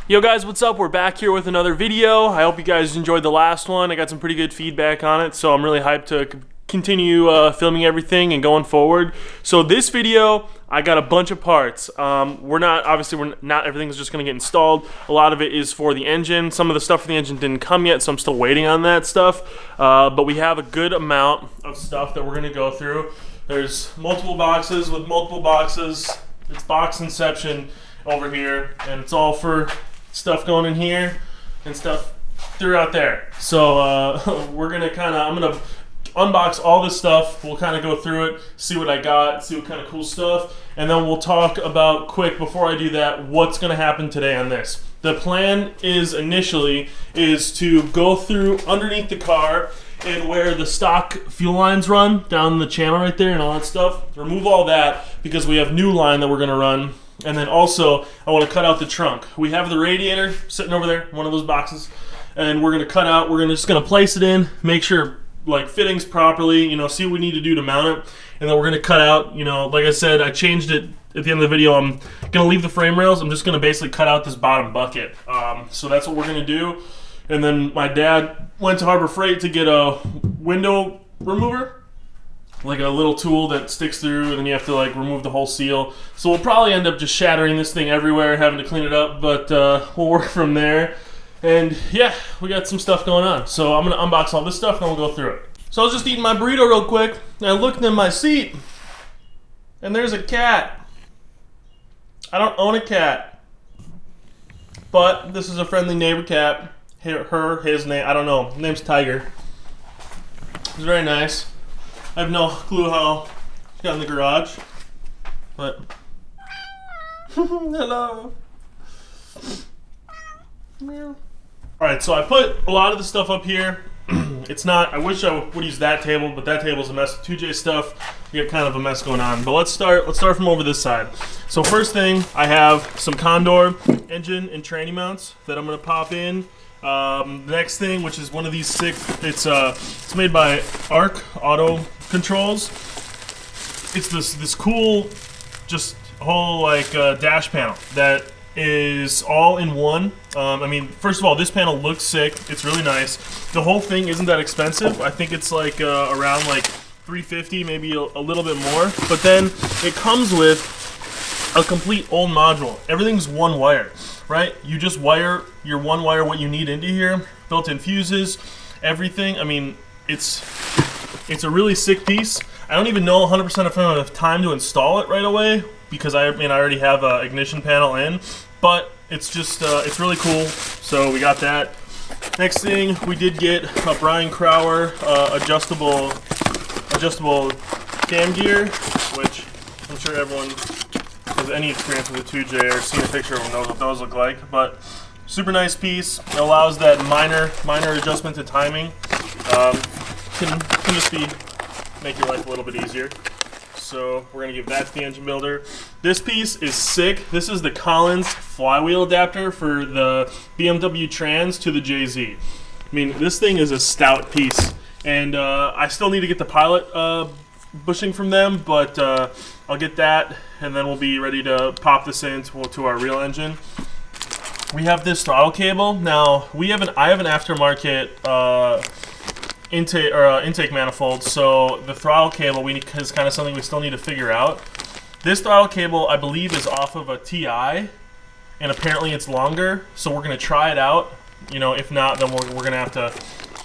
Yo guys, what's up? We're back here with another video. I hope you guys enjoyed the last one. I got some pretty good feedback on it, so I'm really hyped to continue filming everything and going forward. So this video, I got a bunch of parts. We're not everything's just gonna get installed. A lot of it is for the engine. Some of the stuff for the engine didn't come yet, so I'm still waiting on that stuff. But we have a good amount of stuff that we're gonna go through. There's multiple boxes with multiple boxes. It's box inception over here, and it's all for stuff going in here and stuff throughout there. So I'm gonna unbox all this stuff. We'll kind of go through it, see what I got, see what kind of cool stuff, and then we'll talk about quick before I do that what's gonna happen today on this. The plan is initially to go through underneath the car and where the stock fuel lines run down the channel right there and all that stuff. Remove all that because we have new line that we're gonna run. And then also, I want to cut out the trunk. We have the radiator sitting over there, one of those boxes, and we're going to cut out, just going to place it in, make sure like fittings properly, see what we need to do to mount it, and then we're going to cut out, like I said, I changed it at the end of the video. I'm going to leave the frame rails. I'm just going to basically cut out this bottom bucket. So that's what we're going to do. And then my dad went to Harbor Freight to get a window remover, like a little tool that sticks through, and then you have to like remove the whole seal. So we'll probably end up just shattering this thing everywhere, having to clean it up, but we'll work from there. And yeah, we got some stuff going on. So I'm gonna unbox all this stuff and then we'll go through it. So I was just eating my burrito real quick, and I looked in my seat, and there's a cat. I don't own a cat, but this is a friendly neighbor cat. His name, I don't know, his name's Tiger. He's very nice. I have no clue how he got in the garage, but hello. Meow. All right, so I put a lot of the stuff up here. It's not. I wish I would use that table, but that table's a mess. 2J stuff, we got kind of a mess going on. But let's start from over this side. So first thing, I have some Condor engine and tranny mounts that I'm gonna pop in. The next thing, which is one of these sick, it's made by Arc Auto Controls. It's this cool, just whole like dash panel that is all in one. I mean, first of all, this panel looks sick. It's really nice. The whole thing isn't that expensive. I think it's like around like $350, maybe a little bit more. But then it comes with a complete old module. Everything's one wire, right? You just wire your one wire what you need into here. Built-in fuses, everything. I mean, it's a really sick piece. I don't even know 100% if I have time to install it right away because I already have an ignition panel in, but it's just it's really cool. So we got that. Next thing, we did get a Brian Crower adjustable cam gear, which I'm sure everyone has any experience with a 2J or seen a picture of them knows what those look like. But super nice piece. It allows that minor adjustment to timing. Can just make your life a little bit easier. So we're gonna give that to the engine builder. This piece is sick. This is the Collins flywheel adapter for the BMW Trans to the JZ. I mean, this thing is a stout piece, and I still need to get the pilot bushing from them, but I'll get that, and then we'll be ready to pop this into our real engine. We have this throttle cable. Now I have an aftermarket intake manifold, so the throttle cable is kind of something we still need to figure out. This throttle cable, I believe, is off of a TI, and apparently it's longer, so we're going to try it out. If not, then we're going to have to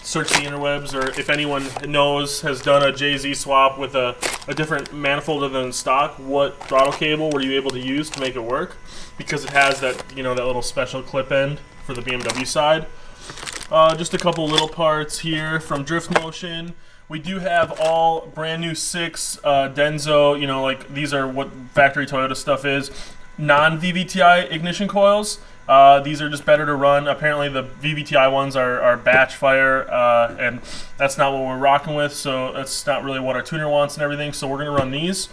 search the interwebs, or if anyone has done a JZ swap with a different manifold other than stock, what throttle cable were you able to use to make it work? Because it has that, that little special clip end for the BMW side. Just a couple little parts here from Drift Motion. We do have all brand new 6 Denso, like these are what factory Toyota stuff is, non-VVTi ignition coils. These are just better to run. Apparently the VVTi ones are batch fire, and that's not what we're rocking with, so that's not really what our tuner wants and everything, so we're going to run these.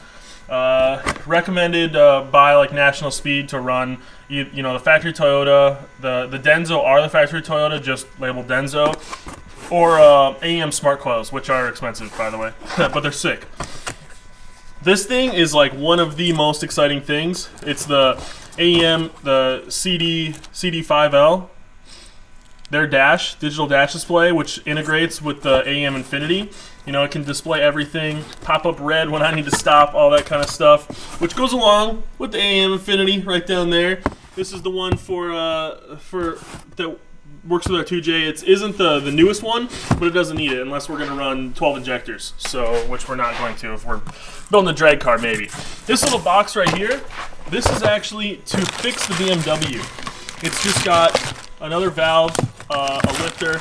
Recommended by like National Speed to run the factory Toyota. The Denso are the factory Toyota, just labeled Denso, or AEM smart coils, which are expensive by the way, but they're sick. This thing is like one of the most exciting things. It's the AEM, the CD5L, their digital dash display, which integrates with the AEM Infinity. You know, it can display everything, pop up red when I need to stop, all that kind of stuff, which goes along with the AEM Infinity right down there. This is the one for that works with our 2J. It isn't the newest one, but it doesn't need it unless we're going to run 12 injectors, so which we're not going to if we're building a drag car maybe. This little box right here, this is actually to fix the BMW. It's just got another valve, a lifter,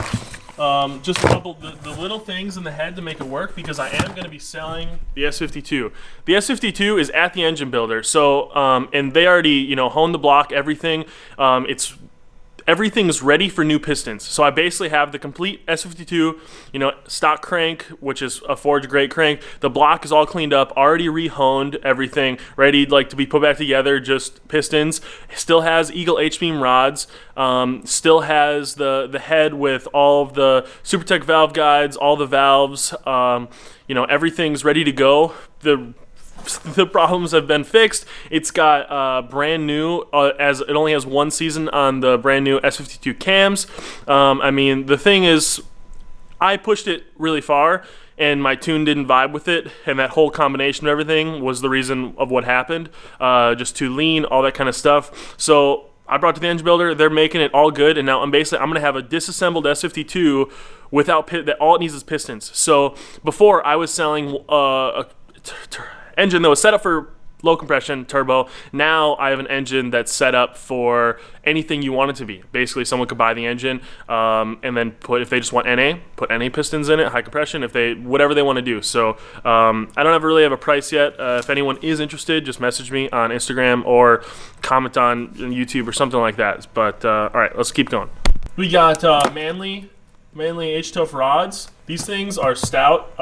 just a couple the little things in the head to make it work, because I am going to be selling the S52. The S52 is at the engine builder, so and they already honed the block, everything. Everything's ready for new pistons. So I basically have the complete S52, stock crank, which is a forged grade crank. The block is all cleaned up, already re-honed, everything ready to be put back together, just pistons. Still has Eagle H-beam rods, still has the head with all of the Supertech valve guides, all the valves, everything's ready to go. The problems have been fixed. It's got brand new, as it only has one season on the brand new S52 cams. I mean, the thing is, I pushed it really far, and my tune didn't vibe with it, and that whole combination of everything was the reason of what happened. Just too lean, all that kind of stuff. So I brought it to the engine builder. They're making it all good, and now I'm going to have a disassembled S52 without that. All it needs is pistons. So before I was selling engine that was set up for low compression turbo. Now I have an engine that's set up for anything you want it to be. Basically, someone could buy the engine and then if they just want NA, put NA pistons in it, high compression, whatever they want to do. So I don't really have a price yet. If anyone is interested, just message me on Instagram or comment on YouTube or something like that. But all right, let's keep going. We got Manly H-Tough rods. These things are stout.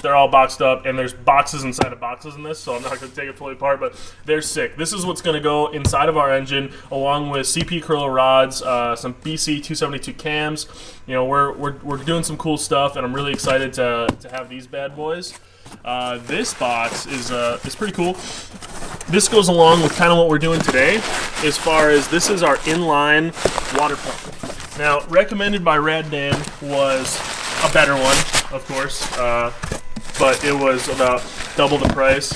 They're all boxed up, and there's boxes inside of boxes in this, so I'm not going to take it fully apart, but they're sick. This is what's going to go inside of our engine, along with CP curler rods, some BC 272 cams. We're doing some cool stuff, and I'm really excited to have these bad boys. This box is pretty cool. This goes along with kind of what we're doing today, as far as this is our inline water pump. Now, recommended by Rad Dan was a better one, of course, but it was about double the price.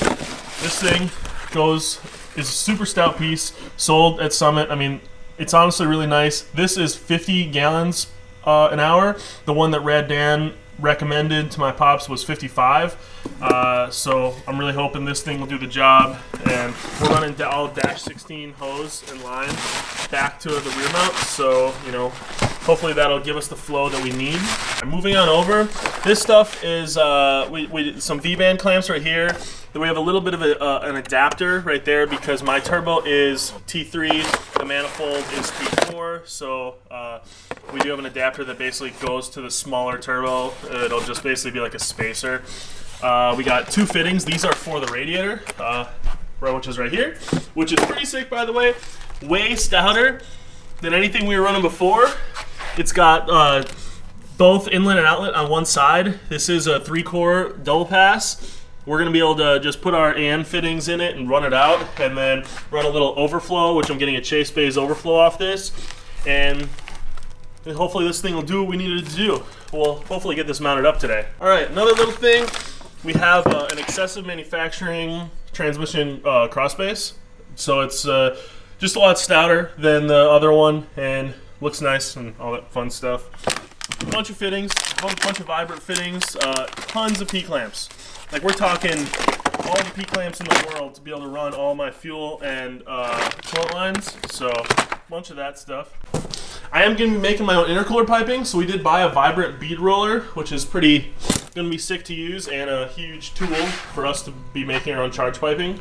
This thing is a super stout piece, sold at Summit. I mean, it's honestly really nice. This is 50 gallons an hour. The one that Rad Dan recommended to my pops was 55. So I'm really hoping this thing will do the job. And we're running all -16 hose and line back to the rear mount. So, hopefully that'll give us the flow that we need. And moving on over, this stuff is we some V-band clamps right here. Then we have a little bit of an adapter right there because my turbo is T3, the manifold is T4, so we do have an adapter that basically goes to the smaller turbo. It'll just basically be like a spacer. We got two fittings. These are for the radiator, which is right here, which is pretty sick, by the way. Way stouter than anything we were running before. It's got both inlet and outlet on one side. This is a 3-core double pass. We're going to be able to just put our AN fittings in it and run it out, and then run a little overflow, which I'm getting a Chase Bays overflow off this. And hopefully this thing will do what we needed it to do. We'll hopefully get this mounted up today. All right, another little thing. We have an excessive manufacturing transmission cross base. So it's just a lot stouter than the other one and looks nice and all that fun stuff. A bunch of fittings, a bunch of vibrant fittings, tons of P-clamps. Like, we're talking all the P-clamps in the world to be able to run all my fuel and coolant lines. So, a bunch of that stuff. I am going to be making my own intercooler piping, so we did buy a vibrant bead roller, which is going to be sick to use and a huge tool for us to be making our own charge piping.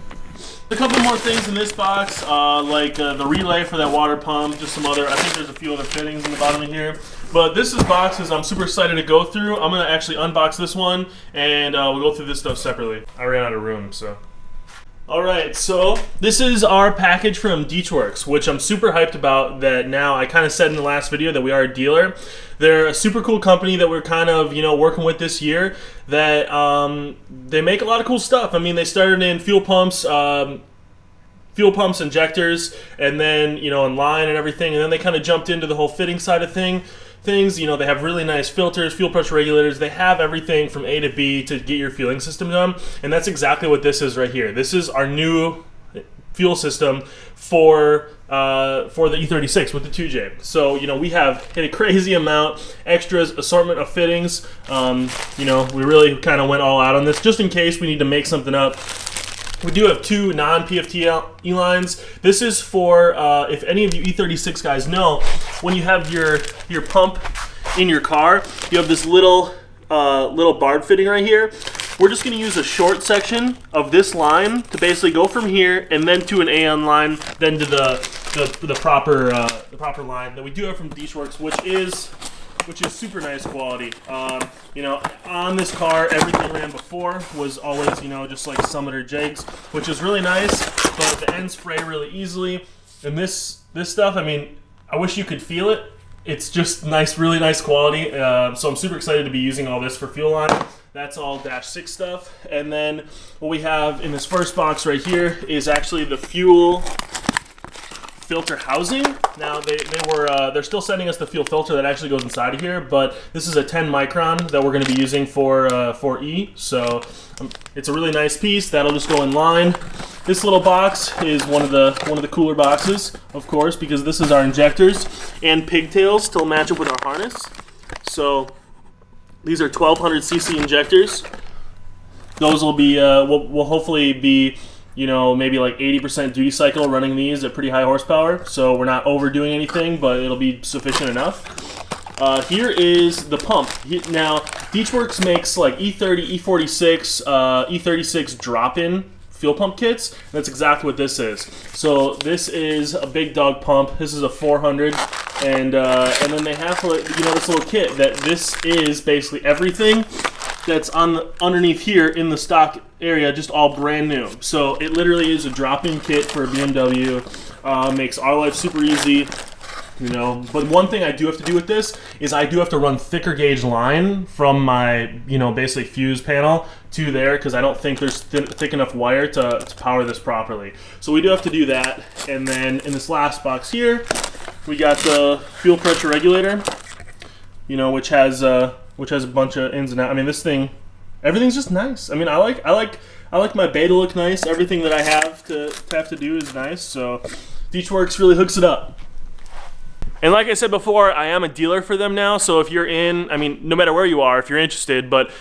A couple more things in this box, like the relay for that water pump, just some other, I think there's a few other fittings in the bottom of here. But this is boxes I'm super excited to go through. I'm going to actually unbox this one, and we'll go through this stuff separately. I ran out of room, so. Alright, so this is our package from Deechworks, which I'm super hyped about. That now, I kind of said in the last video that we are a dealer. They're a super cool company that we're kind of, working with this year. That they make a lot of cool stuff. I mean, they started in fuel pumps, fuel pumps, injectors, and then, you know, in line and everything. And then they kind of jumped into the whole fitting side of things. You know, they have really nice filters, fuel pressure regulators. They have everything from A to B to get your fueling system done. And that's exactly what this is right here. This is our new fuel system for the E36 with the 2J. So, you know, we have hit a crazy amount, extras, assortment of fittings. You know, we really kind of went all out on this just in case we need to make something up. We do have two non-PFT lines. This is for, if any of you E36 guys know, when you have your pump in your car, you have this little barb fitting right here. We're just going to use a short section of this line to basically go from here and then to an AN line, then to the proper line that we do have from Dishworks, which is super nice quality. You know, on this car, everything ran before was always, you know, just like Summit or Jegs, which is really nice, but the ends spray really easily. And this stuff, I mean, I wish you could feel it. It's just nice, really nice quality. So I'm super excited to be using all this for fuel line. That's all Dash 6 stuff. And then what we have in this first box right here is actually the fuel filter housing. Now they're still sending us the fuel filter that actually goes inside of here, but this is a 10 micron that we're going to be using for E. So it's a really nice piece that'll just go in line. This little box is one of the cooler boxes, of course, because this is our injectors and pigtails to match up with our harness. So these are 1200cc injectors. Those will be will hopefully be, you know, maybe like 80% duty cycle running these at pretty high horsepower, so we're not overdoing anything, but it'll be sufficient enough. Here is the pump. Now, Dishworks makes like E30, E46, E36 drop-in fuel pump kits. That's exactly what this is. So this is a big dog pump. This is a 400, and then they have, you know, this little kit that this is basically everything that's underneath here in the stock area, just all brand new. So it literally is a drop-in kit for a BMW. Makes our life super easy, you know. But one thing I do have to do with this is I do have to run thicker gauge line from my, you know, basically fuse panel to there, because I don't think there's thick enough wire to power this properly. So we do have to do that. And then in this last box here, we got the fuel pressure regulator, you know, which has a bunch of ins and outs. I mean, this thing, everything's just nice. I mean, I like my bay to look nice. Everything that I have to do is nice. So Dishworks really hooks it up. And like I said before, I am a dealer for them now. So if you're in, I mean, no matter where you are, if you're interested, but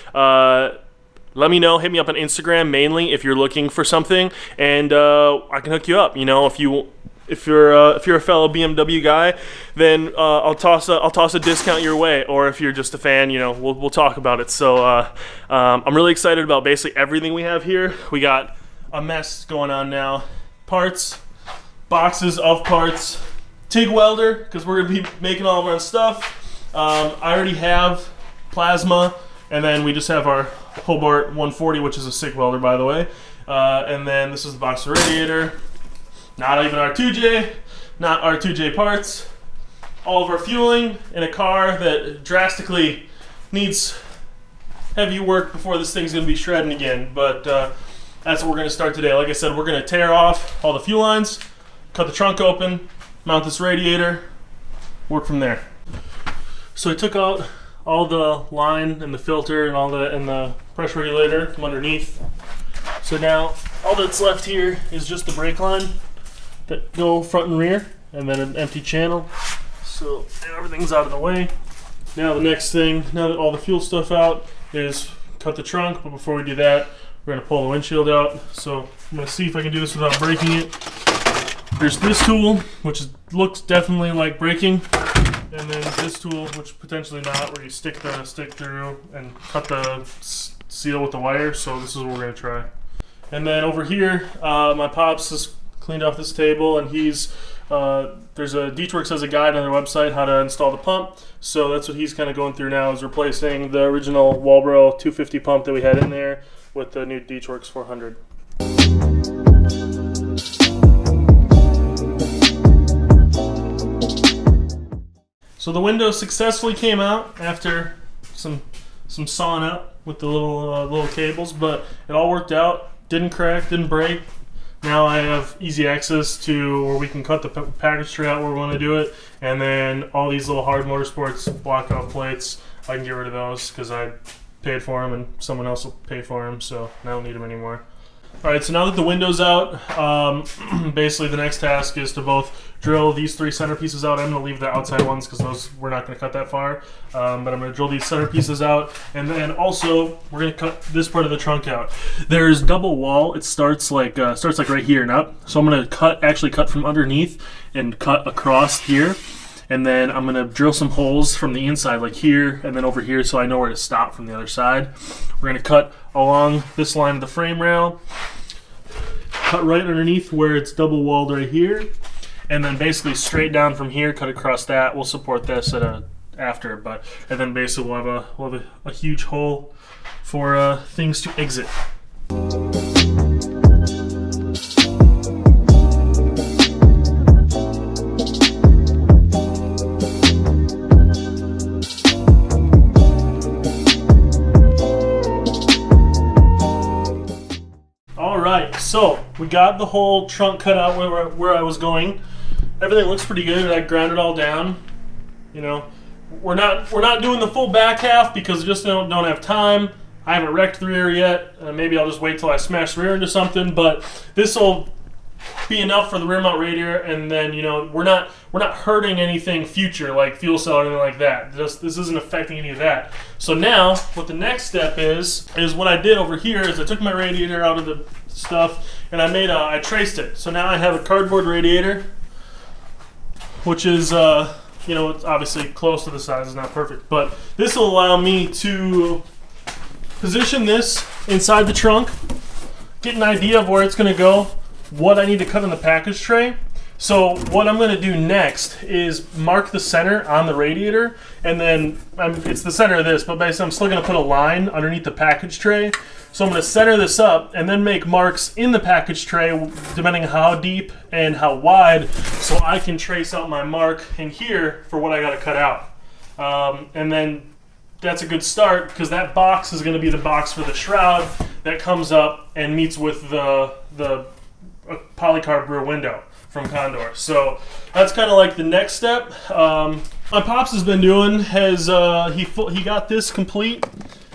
let me know. Hit me up on Instagram mainly if you're looking for something, and I can hook you up. You know, if you're a fellow BMW guy, then I'll toss a discount your way. Or if you're just a fan, you know, we'll talk about it. So I'm really excited about basically everything we have here. We got a mess going on now. Parts, boxes of parts, TIG welder, because we're gonna be making all of our own stuff. I already have plasma, and then we just have our Hobart 140, which is a sick welder, by the way. And then this is the box of radiator. Not even our 2J, not our 2J parts. All of our fueling in a car that drastically needs heavy work before this thing's gonna be shredding again. But that's what we're gonna start today. Like I said, we're gonna tear off all the fuel lines, cut the trunk open, mount this radiator, work from there. So I took out all the line and the filter and the pressure regulator from underneath. So now all that's left here is just the brake line that go front and rear, and then an empty channel. So everything's out of the way. Now the next thing, now that all the fuel stuff out, is cut the trunk. But before we do that, we're gonna pull the windshield out. So I'm gonna see if I can do this without breaking it. There's this tool, which looks definitely like braking, and then this tool, which potentially not, where you stick the stick through and cut the seal with the wire. So this is what we're gonna try. And then over here, my pops has cleaned off this table, and he's Dishworks has a guide on their website how to install the pump. So that's what he's kind of going through now, is replacing the original Walbro 250 pump that we had in there with the new Dishworks 400. So the window successfully came out after some sawing up with the little cables, but it all worked out. Didn't crack, didn't break. now I have easy access to where we can cut the package tray out where we want to do it, and then all these little hard motorsports blockout plates, I can get rid of those because I paid for them and someone else will pay for them, so I don't need them anymore. Alright, so now that the window's out, basically the next task is to both drill these 3 center pieces out. I'm going to leave the outside ones because those we're not going to cut that far. But I'm going to drill these center pieces out, and then also we're going to cut this part of the trunk out. There's double wall. It starts like right here and up. So I'm going to actually cut from underneath and cut across here. And then I'm going to drill some holes from the inside like here and then over here so I know where to stop from the other side. We're going to cut along this line of the frame rail, cut right underneath where it's double walled right here, and then basically straight down from here, cut across that. We'll support this at after, and then basically we'll have a huge hole for things to exit. So we got the whole trunk cut out where I was going. Everything looks pretty good. I ground it all down. You know, we're not doing the full back half because we just don't have time. I haven't wrecked the rear yet. Maybe I'll just wait till I smash the rear into something. But this will be enough for the rear mount radiator, and then we're not hurting anything future like fuel cell or anything like that. This isn't affecting any of that. So now what the next step is what I did over here is I took my radiator out of the stuff and I traced it. So now I have a cardboard radiator, which is it's obviously close to the size. It's not perfect, but this will allow me to position this inside the trunk, get an idea of where it's going to go, what I need to cut in the package tray. So what I'm going to do next is mark the center on the radiator, and then it's the center of this, but basically I'm still going to put a line underneath the package tray. So I'm going to center this up and then make marks in the package tray depending on how deep and how wide, so I can trace out my mark in here for what I got to cut out. And then that's a good start because that box is going to be the box for the shroud that comes up and meets with the polycarb rear window from Condor. So that's kind of like the next step. My pops has been doing he got this complete.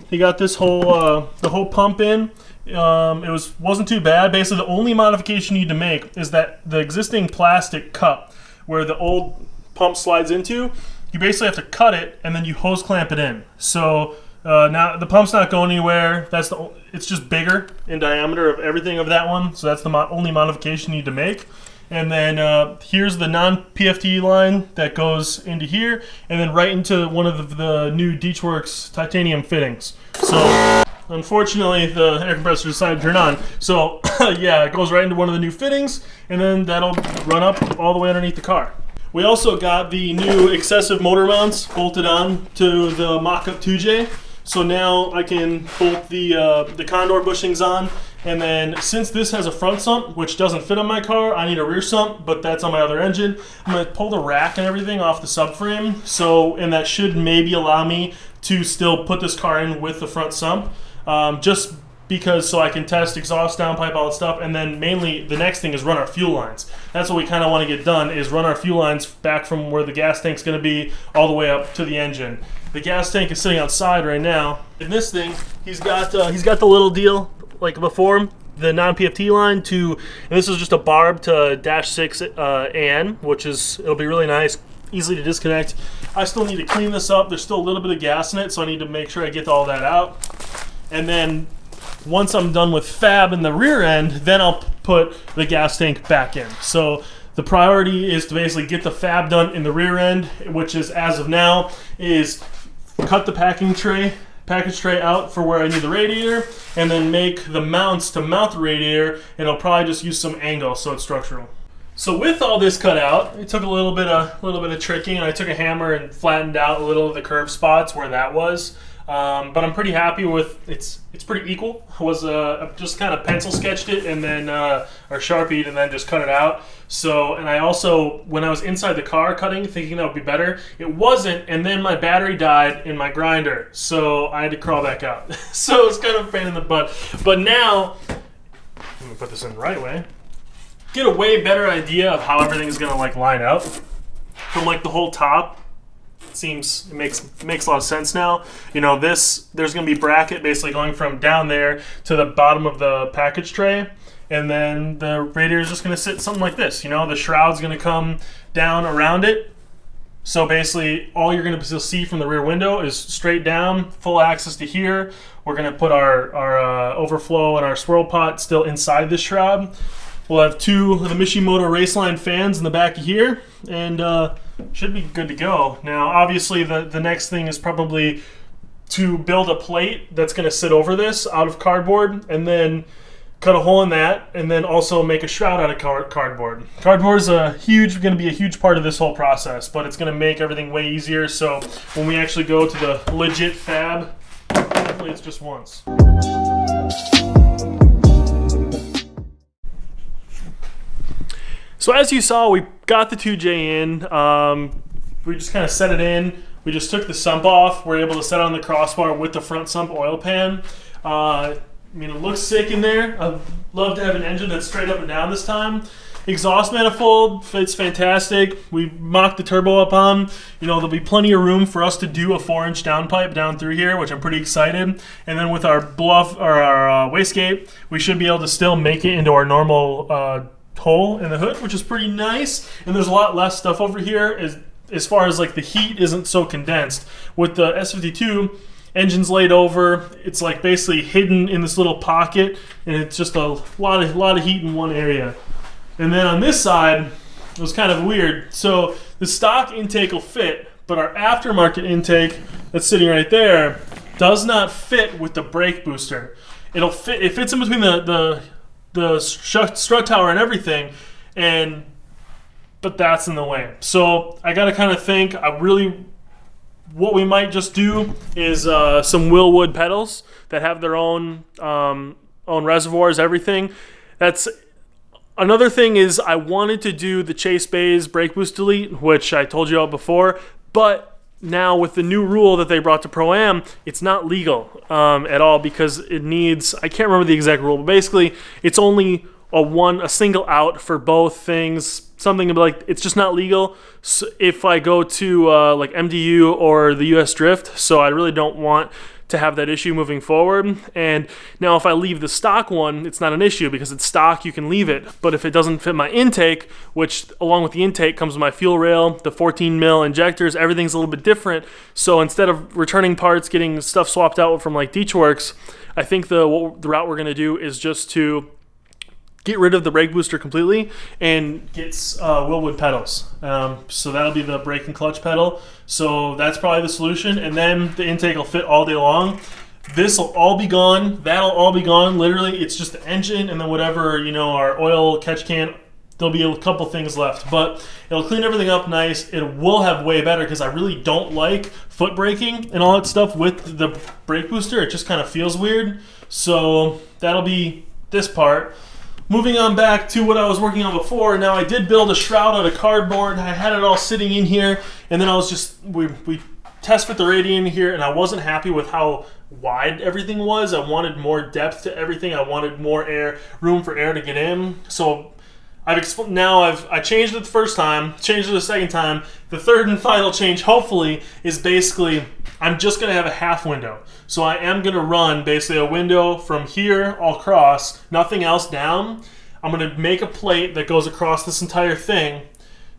He got this whole the whole pump in. It wasn't too bad. Basically, the only modification you need to make is that the existing plastic cup where the old pump slides into, you basically have to cut it and then you hose clamp it in. So now the pump's not going anywhere. It's just bigger in diameter of everything of that one. So that's the only modification you need to make. And then here's the non-PFT line that goes into here, and then right into one of the new Deechworks titanium fittings. So unfortunately, the air compressor decided to turn on. So yeah, it goes right into one of the new fittings, and then that'll run up all the way underneath the car. We also got the new excessive motor mounts bolted on to the mock-up 2J. So now I can bolt the Condor bushings on, and then since this has a front sump, which doesn't fit on my car, I need a rear sump, but that's on my other engine. I'm going to pull the rack and everything off the subframe, and that should maybe allow me to still put this car in with the front sump, just because so I can test exhaust, downpipe, all that stuff, and then mainly the next thing is run our fuel lines. That's what we kind of want to get done, is run our fuel lines back from where the gas tank's going to be all the way up to the engine. The gas tank is sitting outside right now. In this thing, he's got the little deal like before, the non-PFT line and this is just a barb to -6 AN, which it'll be really nice, easily to disconnect. I still need to clean this up. There's still a little bit of gas in it, so I need to make sure I get all that out. And then once I'm done with fab in the rear end, then I'll put the gas tank back in. So the priority is to basically get the fab done in the rear end, which is, as of now, is cut the package tray out for where I need the radiator, and then make the mounts to mount the radiator, and I'll probably just use some angle so it's structural. So with all this cut out, it took a little bit of tricking, and I took a hammer and flattened out a little of the curved spots where that was. But I'm pretty happy with it's pretty equal. I just kind of pencil sketched it and then or Sharpied and then just cut it out. So, and I also, when I was inside the car cutting, thinking that would be better, it wasn't, and then my battery died in my grinder, so I had to crawl back out. So it's kind of a pain in the butt. But now, let me put this in the right way. get a way better idea of how everything's gonna like line up from like the whole top. It makes a lot of sense now. You know, there's gonna be bracket basically going from down there to the bottom of the package tray, and then the radiator is just gonna sit something like this. You know, the shroud's gonna come down around it. So basically, all you're gonna see from the rear window is straight down, full access to here. We're gonna put our overflow and our swirl pot still inside this shroud. We'll have two of the Mishimoto Raceline fans in the back of here, and should be good to go. Now, obviously, the next thing is probably to build a plate that's going to sit over this out of cardboard, and then cut a hole in that, and then also make a shroud out of cardboard. Cardboard is going to be a huge part of this whole process, but it's going to make everything way easier. So when we actually go to the legit fab, hopefully it's just once. So as you saw, we got the 2J in. We just kind of set it in. We just took the sump off. We're able to set it on the crossbar with the front sump oil pan. I mean, it looks sick in there. I'd love to have an engine that's straight up and down this time. Exhaust manifold fits fantastic. We mocked the turbo up on. You know, there'll be plenty of room for us to do a 4-inch downpipe down through here, which I'm pretty excited. And then with our our wastegate, we should be able to still make it into our normal hole in the hood, which is pretty nice. And there's a lot less stuff over here as far as like the heat isn't so condensed. With the S52, engine's laid over. It's like basically hidden in this little pocket, and it's just a lot of heat in one area. And then on this side, it was kind of weird. So the stock intake will fit, but our aftermarket intake that's sitting right there does not fit with the brake booster. It'll fit. It fits in between the strut tower and everything, but that's in the way. So I gotta kind of think. What we might just do is some Willwood pedals that have their own reservoirs, everything. That's another thing. Is I wanted to do the Chase Bays brake boost delete, which I told you about before, but now with the new rule that they brought to ProAm, it's not legal at all, because it needs, I can't remember the exact rule, but basically it's only a single out for both things. Something like, it's just not legal. So if I go to like MDU or the US Drift, so I really don't want to have that issue moving forward. And now if I leave the stock one, it's not an issue because it's stock, you can leave it. But if it doesn't fit my intake, which along with the intake comes my fuel rail, the 14 mil injectors, everything's a little bit different. So instead of returning parts, getting stuff swapped out from like Deechworks, I think the route we're gonna do is just to get rid of the brake booster completely and get Willwood pedals. So that'll be the brake and clutch pedal. So that's probably the solution. And then the intake will fit all day long. This will all be gone. That'll all be gone. Literally, it's just the engine and then whatever, you know, our oil catch can. There'll be a couple things left, but it'll clean everything up nice. It will have way better because I really don't like foot braking and all that stuff with the brake booster. It just kind of feels weird. So that'll be this part. Moving on back to what I was working on before. Now I did build a shroud out of cardboard. I had it all sitting in here, and then I was just, we test fit the radiator here, and I wasn't happy with how wide everything was. I wanted more depth to everything. I wanted more room for air to get in. So I changed it the first time, changed it the second time. The third and final change, hopefully, is basically I'm just going to have a half window. So I am going to run basically a window from here all across, nothing else down. I'm going to make a plate that goes across this entire thing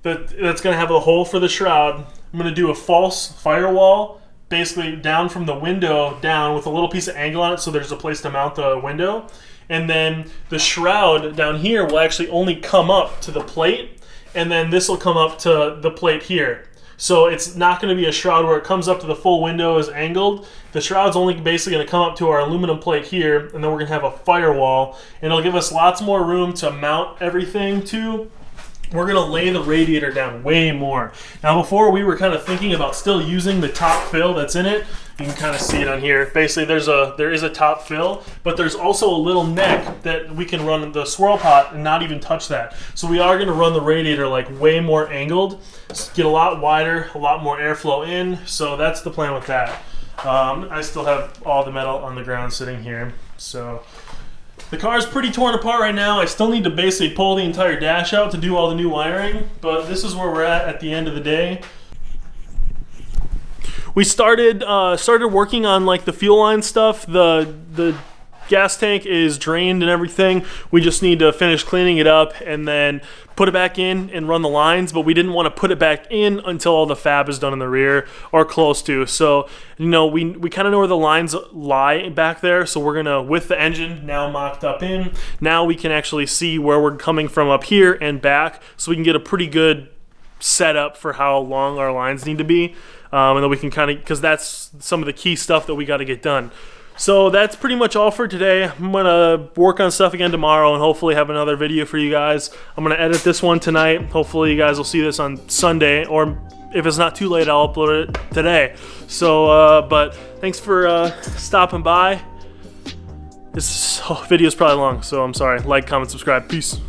that's going to have a hole for the shroud. I'm going to do a false firewall basically down from the window down with a little piece of angle on it so there's a place to mount the window. And then the shroud down here will actually only come up to the plate, and then this will come up to the plate here. So it's not going to be a shroud where it comes up to the full window is angled. The shroud's only basically going to come up to our aluminum plate here, and then we're going to have a firewall, and it'll give us lots more room to mount everything to. We're going to lay the radiator down way more. Now before we were kind of thinking about still using the top fill that's in it. You can kind of see it on here. Basically there is a top fill, but there's also a little neck that we can run the swirl pot and not even touch that. So we are going to run the radiator like way more angled, get a lot wider, a lot more airflow in. So that's the plan with that. I still have all the metal on the ground sitting here. So The car's pretty torn apart right now. I still need to basically pull the entire dash out to do all the new wiring, but this is where we're at the end of the day. We started working on like the fuel line stuff. The gas tank is drained and everything. We just need to finish cleaning it up and then put it back in and run the lines, but we didn't want to put it back in until all the fab is done in the rear or close to. So, you know, we kind of know where the lines lie back there. So we're gonna, with the engine now mocked up in, now we can actually see where we're coming from up here and back, so we can get a pretty good setup for how long our lines need to be. And then we can kind of, because that's some of the key stuff that we got to get done. So that's pretty much all for today. I'm gonna work on stuff again tomorrow and hopefully have another video for you guys. I'm gonna edit this one tonight. Hopefully you guys will see this on Sunday, or if it's not too late, I'll upload it today. So, but thanks for stopping by. This video is probably long, so I'm sorry. Like, comment, subscribe. Peace.